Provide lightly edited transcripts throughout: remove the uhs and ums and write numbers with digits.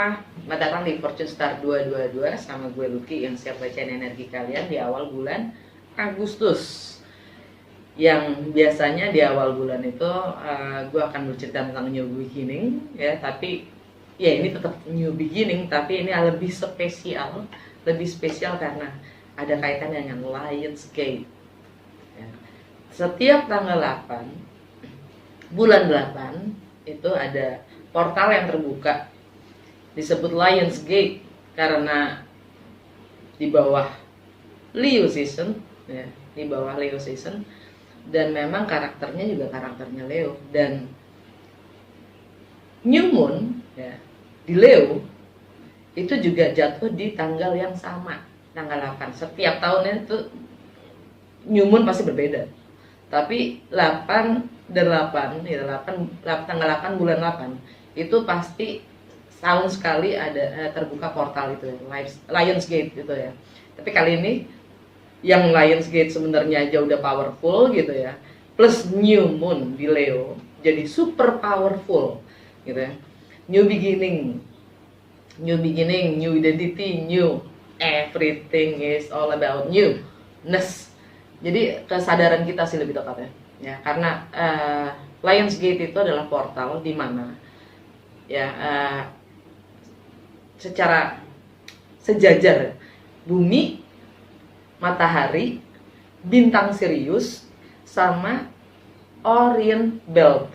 semua, selamat datang di Fortune Star 222 sama gue Lucky yang siap bacain energi kalian di awal bulan Agustus. Yang biasanya di awal bulan itu gue akan bercerita tentang new beginning ya, tapi ya ini tetap new beginning, tapi ini lebih spesial karena ada kaitan dengan Lionsgate ya. Setiap tanggal 8 bulan 8 itu ada portal yang terbuka, disebut Lionsgate karena di bawah Leo season ya, di bawah Leo season, dan memang karakternya juga karakternya Leo, dan New Moon ya di Leo itu juga jatuh di tanggal yang sama, tanggal 8. Setiap tahunnya itu New Moon pasti berbeda, tapi 8 dan 8 ya, tanggal 8 bulan 8 itu pasti tahun sekali ada terbuka portal itu ya, Lionsgate gitu ya. Tapi kali ini yang Lionsgate sebenarnya aja udah powerful gitu ya, plus New Moon di Leo jadi super powerful gitu ya. New beginning, new identity, new everything is all about newness. Jadi kesadaran kita sih lebih tepatnya ya, karena Lionsgate itu adalah portal di mana ya secara sejajar bumi, matahari, bintang Sirius sama Orient Belt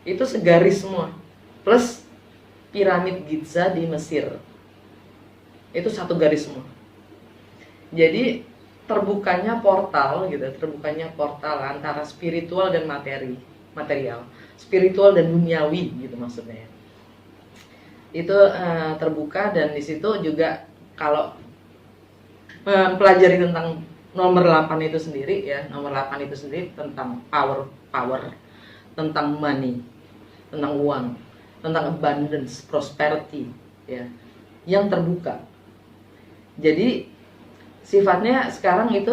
itu segaris semua, plus piramid Giza di Mesir itu satu garis semua. Jadi terbukanya portal gitu, terbukanya portal antara spiritual dan material, spiritual dan duniawi gitu maksudnya. Itu terbuka, dan di situ juga kalau mempelajari tentang nomor 8 itu sendiri ya, nomor 8 itu sendiri tentang power, tentang money, tentang uang, tentang abundance, prosperity ya, yang terbuka. Jadi sifatnya sekarang itu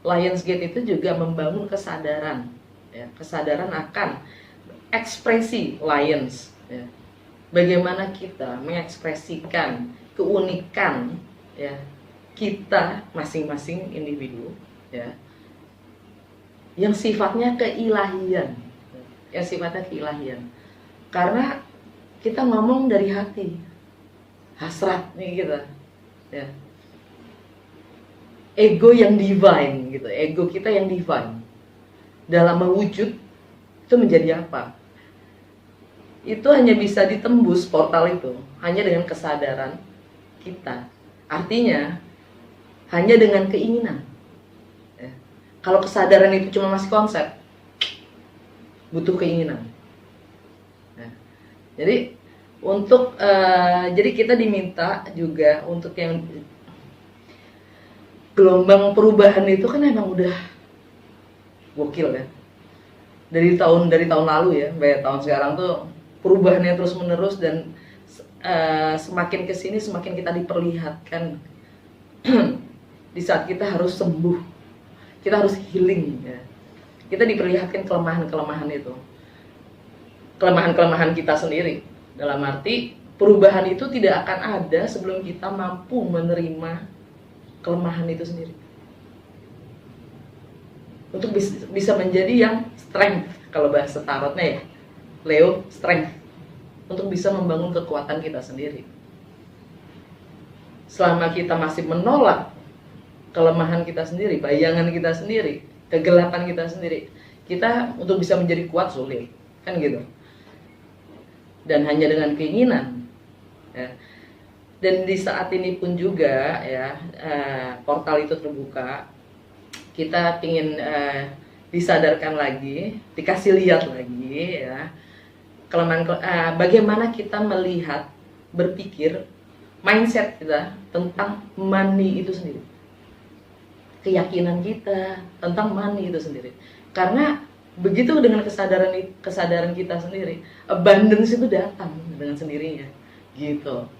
Lionsgate itu juga membangun kesadaran ya, kesadaran akan ekspresi Lions ya. Bagaimana kita mengekspresikan keunikan ya kita masing-masing individu ya, yang sifatnya keilahian, karena kita ngomong dari hati, hasrat nih kita ya, ego yang divine gitu, ego kita yang divine dalam mewujud itu menjadi apa? Itu hanya bisa ditembus portal itu hanya dengan kesadaran kita. Artinya hanya dengan keinginan ya. Kalau kesadaran itu cuma masih konsep, butuh keinginan ya. Jadi jadi kita diminta juga untuk yang gelombang perubahan itu kan emang udah gokil ya. Dari tahun lalu ya, sampai tahun sekarang tuh perubahannya terus menerus, dan semakin kesini semakin kita diperlihatkan di saat kita harus sembuh, kita harus healing ya. Kita diperlihatkan kelemahan itu, kelemahan kita sendiri, dalam arti perubahan itu tidak akan ada sebelum kita mampu menerima kelemahan itu sendiri, untuk bisa menjadi yang strength, kalau bahasa tarotnya ya Leo, strength, untuk bisa membangun kekuatan kita sendiri. Selama kita masih menolak kelemahan kita sendiri, bayangan kita sendiri, kegelapan kita sendiri, kita untuk bisa menjadi kuat sulit kan gitu. Dan hanya dengan keinginan ya. Dan di saat ini pun juga ya, portal itu terbuka, kita ingin disadarkan lagi, dikasih lihat lagi ya, bagaimana kita melihat, berpikir, mindset kita tentang money itu sendiri, keyakinan kita tentang money itu sendiri. Karena begitu dengan kesadaran kita sendiri, abundance itu datang dengan sendirinya gitu.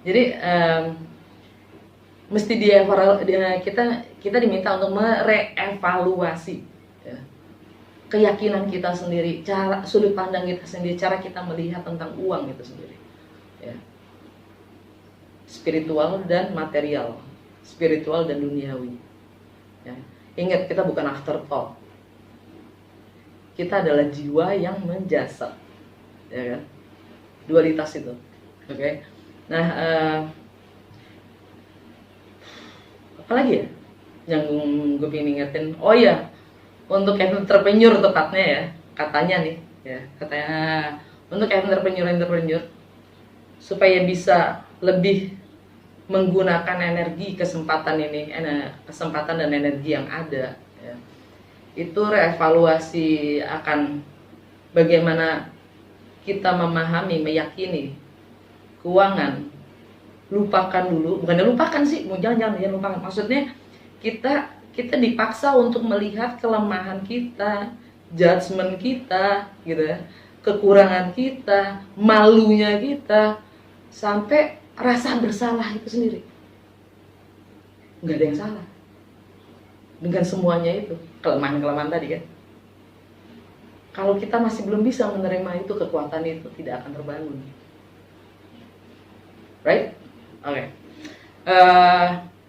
Jadi mesti kita diminta untuk merevaluasi ya. keyakinan kita sendiri, cara sudut pandang kita sendiri, cara kita melihat tentang uang itu sendiri. Ya. Spiritual dan material, spiritual dan duniawi. Ya. Ingat, kita bukan afterthought. Kita adalah jiwa yang menjasad, ya kan? Dualitas itu, oke? Okay? Nah, apa lagi ya yang gue pengen ingetin? Oh ya, untuk entrepreneur tepatnya ya, katanya nih, ya katanya untuk entrepreneur supaya bisa lebih menggunakan energi kesempatan ini, kesempatan dan energi yang ada. Ya. Itu reevaluasi akan bagaimana kita memahami, meyakini keuangan. Lupakan dulu, bukannya lupakan sih, jangan lupakan. Maksudnya kita dipaksa untuk melihat kelemahan kita, judgement kita, gitu ya, kekurangan kita, malunya kita, sampai rasa bersalah itu sendiri. Nggak ada yang salah dengan semuanya itu, kelemahan-kelemahan tadi kan. Kalau kita masih belum bisa menerima itu, kekuatan itu tidak akan terbangun. Right? Oke.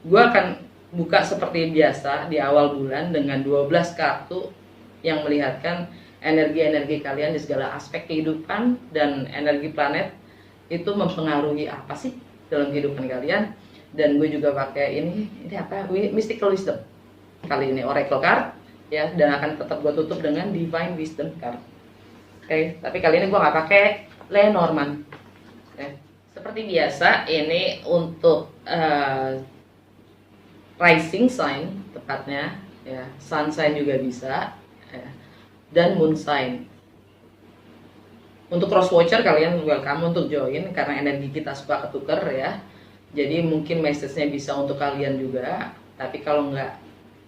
Gue akan buka seperti biasa di awal bulan dengan 12 kartu yang melihatkan energi-energi kalian di segala aspek kehidupan, dan energi planet itu mempengaruhi apa sih dalam kehidupan kalian. Dan gue juga pakai ini apa, mystical wisdom kali ini, oracle card ya, dan akan tetap gue tutup dengan divine wisdom card. Oke, tapi kali ini gue nggak pakai Lenormand. Oke. Seperti biasa, ini untuk rising sign tepatnya ya, sun sign juga bisa ya, dan moon sign. Untuk cross watcher kalian welcome untuk join karena energi kita suka ketuker ya. Jadi mungkin message-nya bisa untuk kalian juga, tapi kalau nggak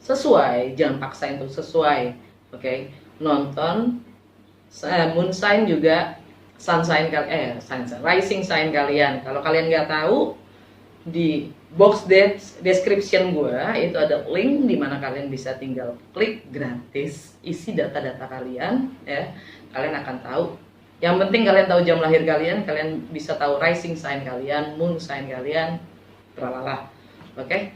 sesuai jangan paksain untuk sesuai. Oke. Nonton moon sign juga, sun sign rising sign kalian. Kalau kalian nggak tahu, di box description gue itu ada link di mana kalian bisa tinggal klik gratis, isi data-data kalian ya. Kalian akan tahu. Yang penting kalian tahu jam lahir kalian, kalian bisa tahu rising sign kalian, moon sign kalian, tralala. Oke?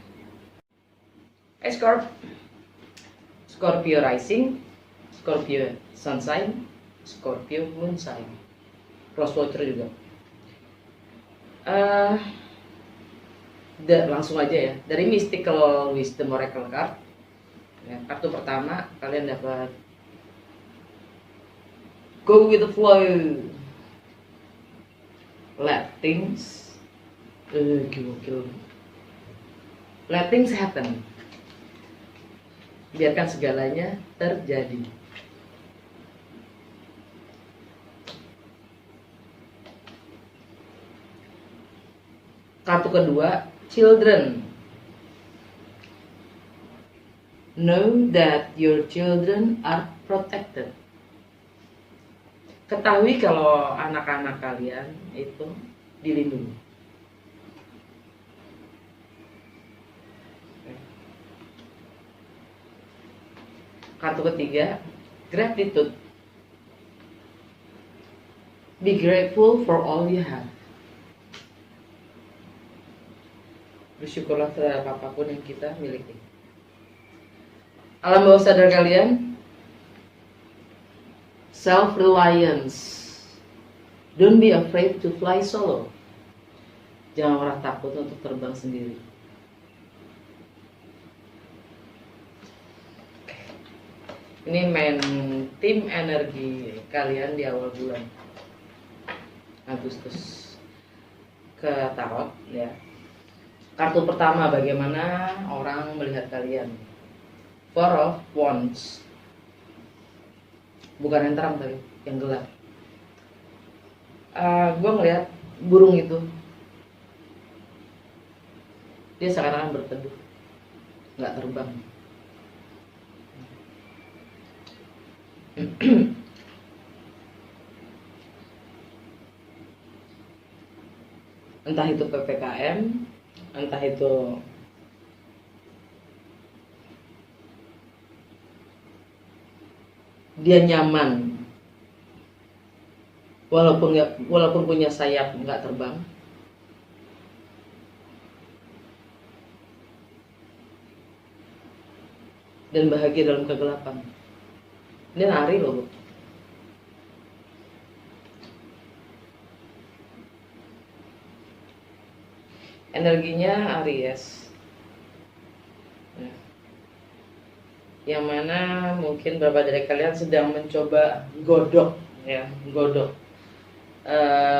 Scorpio rising, Scorpio sun sign, Scorpio moon sign. Cross watcher juga. Langsung aja ya, dari mystical wisdom oracle card ya, kartu pertama kalian dapat go with the flow, let things let things happen, biarkan segalanya terjadi. Kartu kedua, children. Know that your children are protected. Ketahui kalau anak-anak kalian itu dilindungi. Kartu ketiga, gratitude. Be grateful for all you have. Bersyukurlah terhadap apapun yang kita miliki. Alam bawah sadar kalian, self-reliance. Don't be afraid to fly solo. Jangan pernah takut untuk terbang sendiri. Ini main tim energi kalian di awal bulan Agustus ke tarot ya. Kartu pertama, bagaimana orang melihat kalian. Four of Wands. Bukan yang terang tadi, yang gelap. Gue ngeliat burung itu, dia sekarang berteduh, nggak terbang. Entah itu PPKM, entah itu dia nyaman, walaupun punya sayap nggak terbang, dan bahagia dalam kegelapan. Ini nari loh, Bu. Energinya Aries. Nah, yang mana mungkin beberapa dari kalian sedang mencoba godok, ya, godok.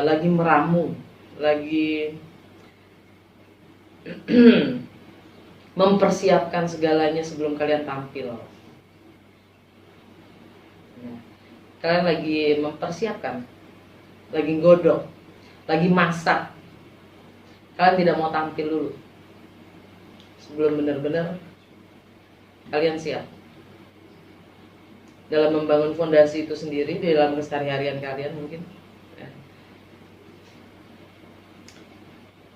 Lagi meramu, lagi mempersiapkan segalanya sebelum kalian tampil. Nah, kalian lagi mempersiapkan, lagi godok, lagi masak. Kalian tidak mau tampil dulu sebelum benar-benar kalian siap dalam membangun fondasi itu sendiri di dalam keseharian kalian mungkin.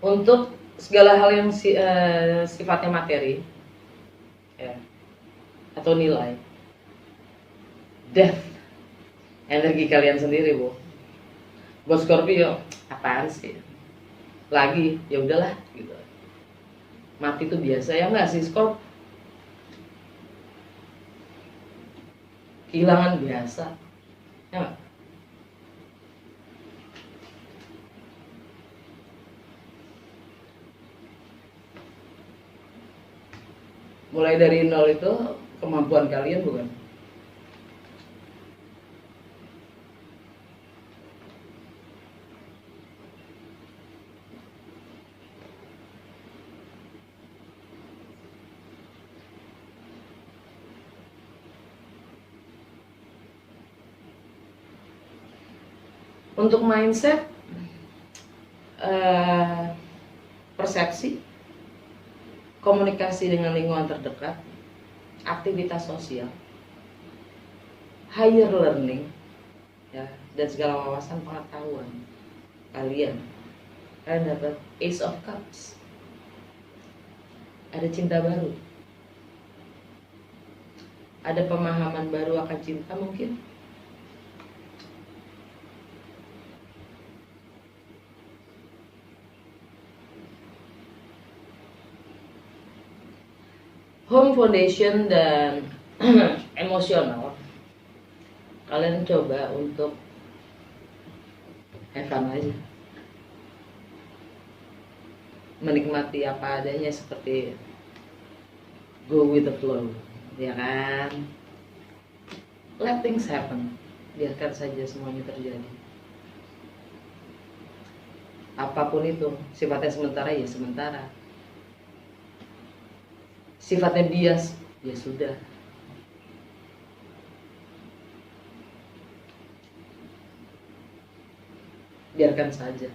Untuk segala hal yang sifatnya materi, ya, atau nilai, death, energi kalian sendiri, Bu. Buat Scorpio, apaan sih? Lagi, ya udahlah, gitu. Mati itu biasa, ya nggak sih, Scorp? Kehilangan biasa, ya nggak? Mulai dari nol itu kemampuan kalian, bukan? Untuk mindset, persepsi, komunikasi dengan lingkungan terdekat, aktivitas sosial, higher learning, ya, dan segala wawasan pengetahuan kalian dapat Ace of Cups. Ada cinta baru, ada pemahaman baru akan cinta mungkin. Home foundation dan emosional, kalian coba untuk have fun aja, menikmati apa adanya, seperti go with the flow, ya kan? Let things happen, biarkan saja semuanya terjadi. Apapun itu, sifatnya sementara ya sementara. Sifatnya bias, ya sudah. Biarkan saja.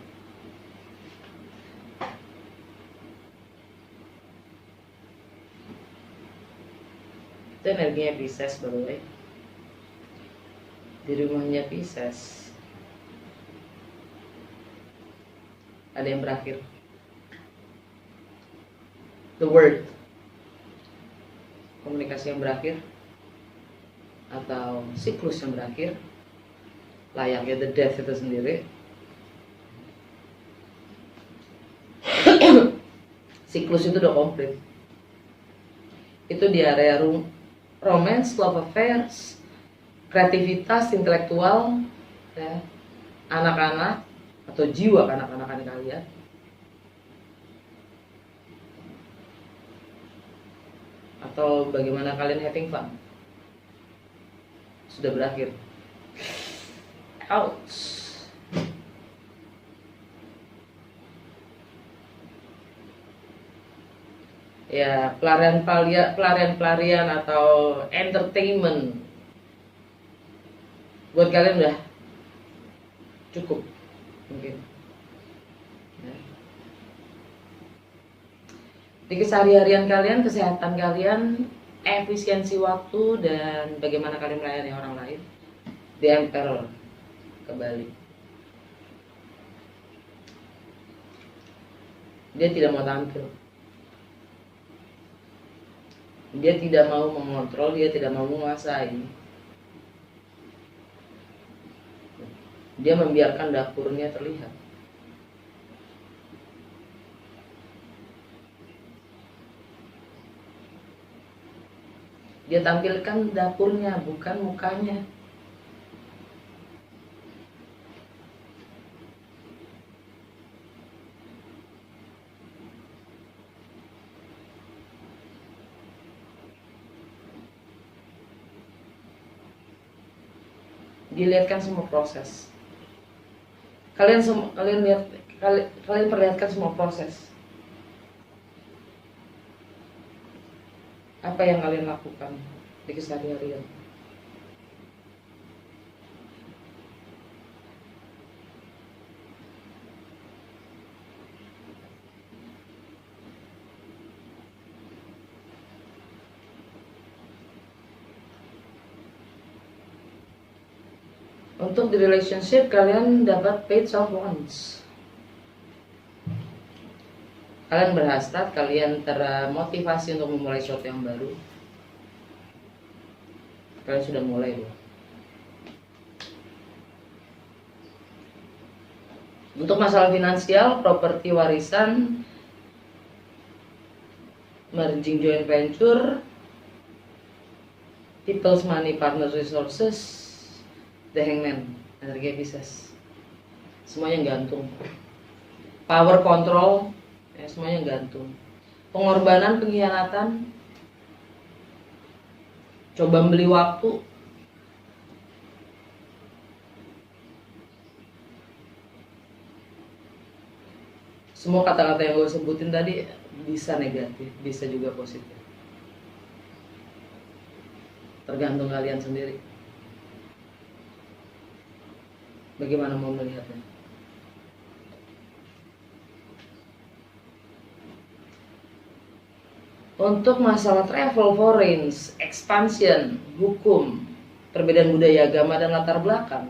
Itu energinya Pisces, by the way. Di rumahnya Pisces ada yang berakhir. The word, komunikasi yang berakhir, atau siklus yang berakhir, layaknya the death itu sendiri. Siklus itu udah komplit. Itu di area romance, love affairs, kreativitas, intelektual, ya, anak-anak atau jiwa kanak-kanakan kalian. Atau bagaimana kalian having fun sudah berakhir. Ouch. Ya, pelarian atau entertainment buat kalian udah cukup mungkin, ya. Di keseharian kalian, kesehatan kalian, efisiensi waktu, dan bagaimana kalian melayani orang lain, The Emperor kembali. Dia tidak mau tampil, dia tidak mau mengontrol, dia tidak mau menguasai. Dia membiarkan dapurnya terlihat. Dia tampilkan dapurnya, bukan mukanya. Dilihatkan semua proses. Kalian perlihatkan semua proses. Apa yang kalian lakukan di keseharian? Untuk di relationship kalian dapat page of wands. Kalian berhasrat, kalian termotivasi untuk memulai sesuatu yang baru. Kalian sudah mulai loh. Untuk masalah finansial, properti warisan, merging joint venture, people's money, partner resources, the hangman, energi Pisces. Semuanya gantung. Power control, ya, semuanya gantung. Pengorbanan, pengkhianatan, coba beli waktu. Semua kata-kata yang gue sebutin tadi bisa negatif, bisa juga positif. Tergantung kalian sendiri. Bagaimana mau melihatnya? Untuk masalah travel, foreign, expansion, hukum, perbedaan budaya, agama, dan latar belakang,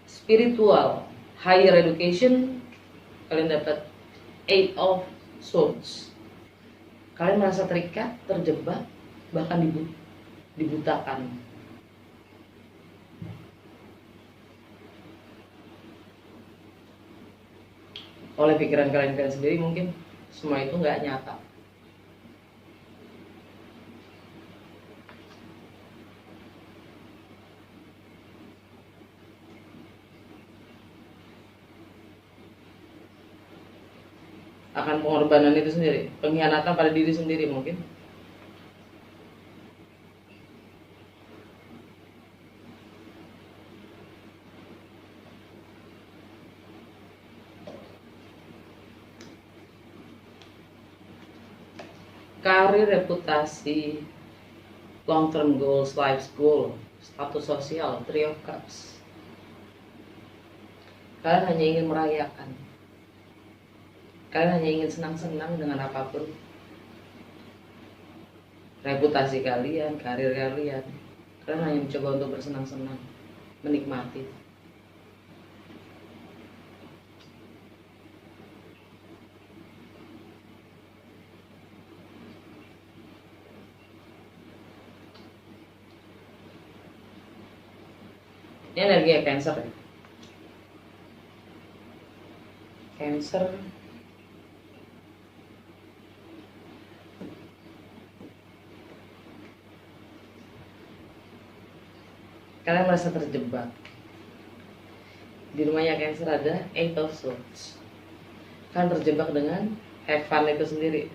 spiritual, higher education, kalian dapat 8 of Swords. Kalian merasa terikat, terjebak, bahkan dibutakan. Oleh pikiran kalian sendiri, mungkin semua itu nggak nyata. Akan pengorbanan itu sendiri, pengkhianatan pada diri sendiri mungkin. Karir, reputasi, long term goals, life goal, status sosial, 3 of Cups. Kalian hanya ingin merayakan. Kalian hanya ingin senang-senang dengan apapun. Reputasi kalian, karir kalian. Kalian hanya mencoba untuk bersenang-senang, menikmati. Ini energi Cancer ya. Cancer kalian merasa terjebak. Di rumahnya Cancer ada 8 of Swords. Kalian terjebak dengan have fun itu sendiri,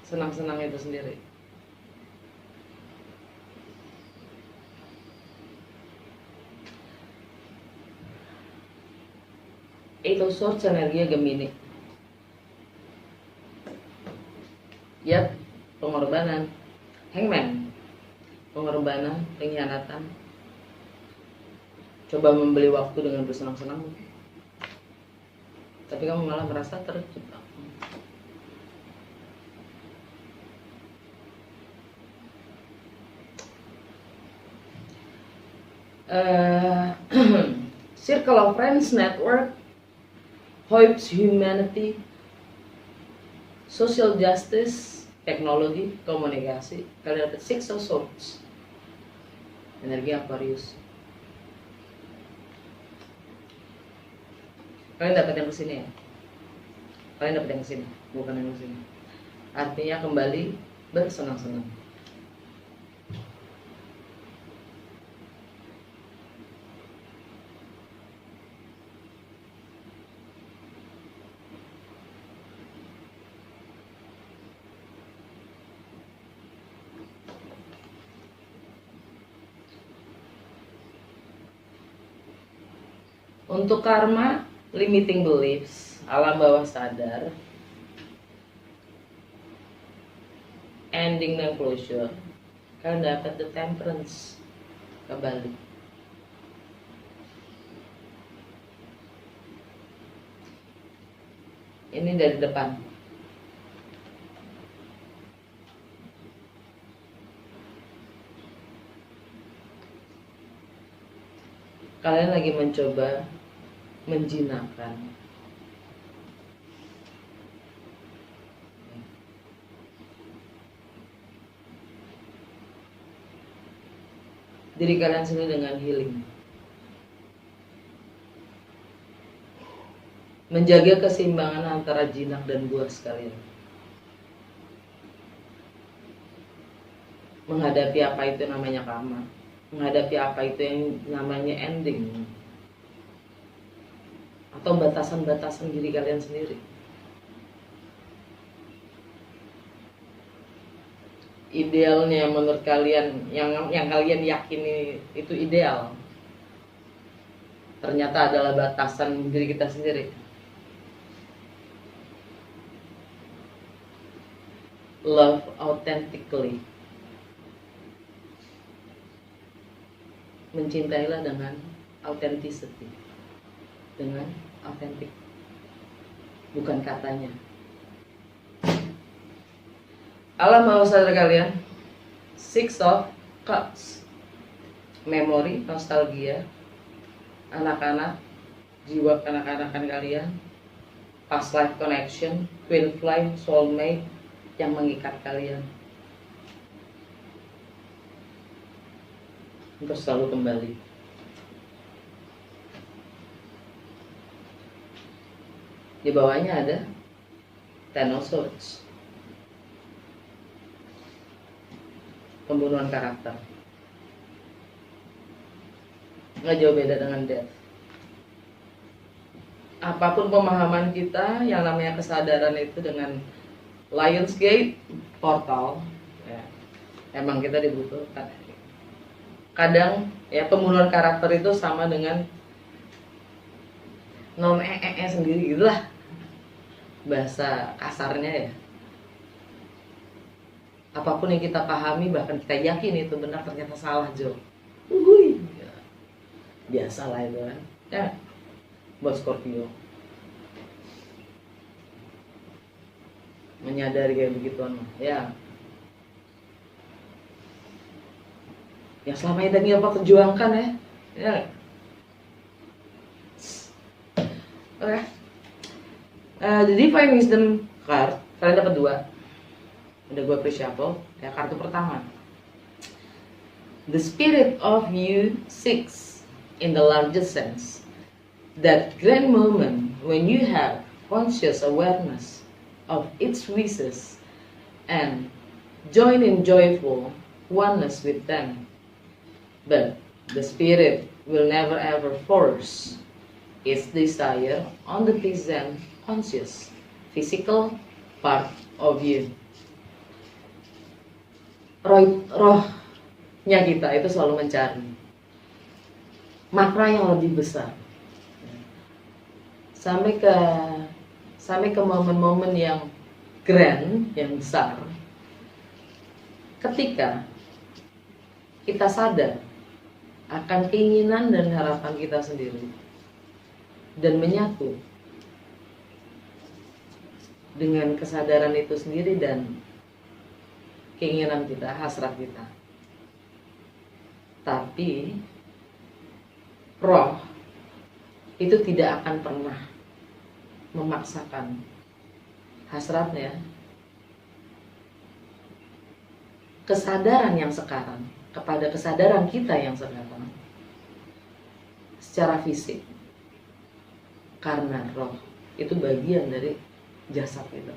senang-senang itu sendiri. Eight of Swords energinya Gemini. Yap, pengorbanan. Hangman, pengorbanan, pengkhianatan. Coba membeli waktu dengan bersenang-senang, tapi kamu malah merasa terjebak. Circle of friends, network, hopes, humanity, social justice, teknologi, komunikasi. Kalian dapat 6 of Swords, energi Aquarius. Kalian dapat yang kesini ya? Kalian dapat yang kesini, bukan yang kesini. Artinya kembali bersenang-senang. Untuk karma, limiting beliefs, alam bawah sadar, ending dan closure, kalian dapat the temperance, kembali. Ini dari depan. Kalian lagi mencoba menjinakkan diri kalian sendiri dengan healing, menjaga keseimbangan antara jinak dan buas kalian, menghadapi apa itu namanya karma, menghadapi apa itu yang namanya ending, atau batasan-batasan diri kalian sendiri. Idealnya menurut kalian, yang kalian yakini itu ideal, ternyata adalah batasan diri kita sendiri. Love authentically. Mencintailah dengan authenticity, dengan autentik, bukan katanya. Alam bawah sadar kalian, Six of Cups, memori, nostalgia, anak-anak, jiwa kanak-kanakan kalian, past life connection, twin flame, soulmate yang mengikat kalian untuk selalu kembali. Di bawahnya ada Ten of Swords, pembunuhan karakter. Nggak jauh beda dengan death. Apapun pemahaman kita, yang namanya kesadaran itu dengan Lionsgate portal, ya, emang kita dibutuhkan. Kadang ya pembunuhan karakter itu sama dengan non sendiri gitulah, bahasa kasarnya ya. Apapun yang kita pahami, bahkan kita yakin itu benar, ternyata salah, Jo. Ya. Biasalah itu kan. Ya, buat Scorpio menyadari kayak begituan, ya. Yang selama ini apa perjuangkan ya. Ya. Oke. The Divine Wisdom card, kalian dapat 2. Udah gue pre-shuffle. Ya, kartu pertama, the spirit of you 6 in the largest sense, that grand moment when you have conscious awareness of its wishes and join in joyful oneness with them. But the spirit will never ever force its desire on the present conscious physical part of you. Rohnya kita itu selalu mencari makna yang lebih besar, sampai ke momen-momen yang grand, yang besar, ketika kita sadar akan keinginan dan harapan kita sendiri dan menyatu dengan kesadaran itu sendiri dan keinginan kita, hasrat kita. Tapi roh itu tidak akan pernah memaksakan hasratnya. Kesadaran yang sekarang kepada kesadaran kita yang sekarang secara fisik, karena roh itu bagian dari jasad itu.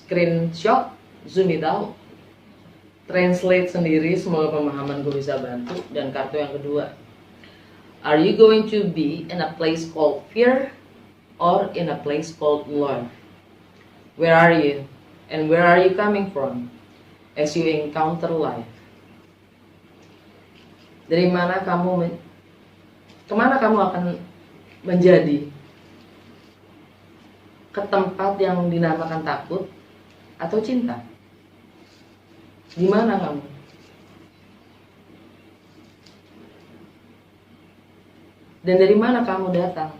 Screenshot, zoom it out, translate sendiri, semoga pemahaman gue bisa bantu. Dan kartu yang kedua, are you going to be in a place called fear or in a place called love? Where are you and where are you coming from as you encounter life? Dari mana kamu, kemana kamu akan menjadi? Ke tempat yang dinamakan takut atau cinta? Di mana kamu? Dan dari mana kamu datang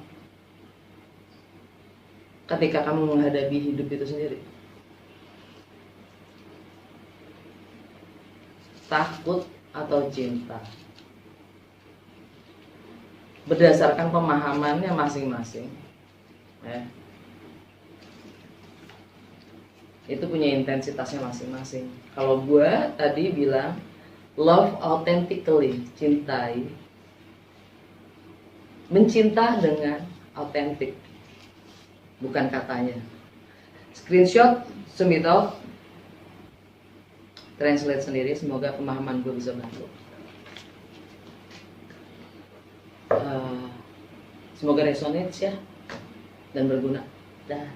ketika kamu menghadapi hidup itu sendiri? Takut atau cinta? Berdasarkan pemahamannya masing-masing, ya. Itu punya intensitasnya masing-masing. Kalau gue tadi bilang love authentically, cintai, mencinta dengan autentik, bukan katanya. Screenshot, zoom it out, translate sendiri, semoga pemahaman gue bisa bantu. Semoga resonate ya dan berguna. Dah.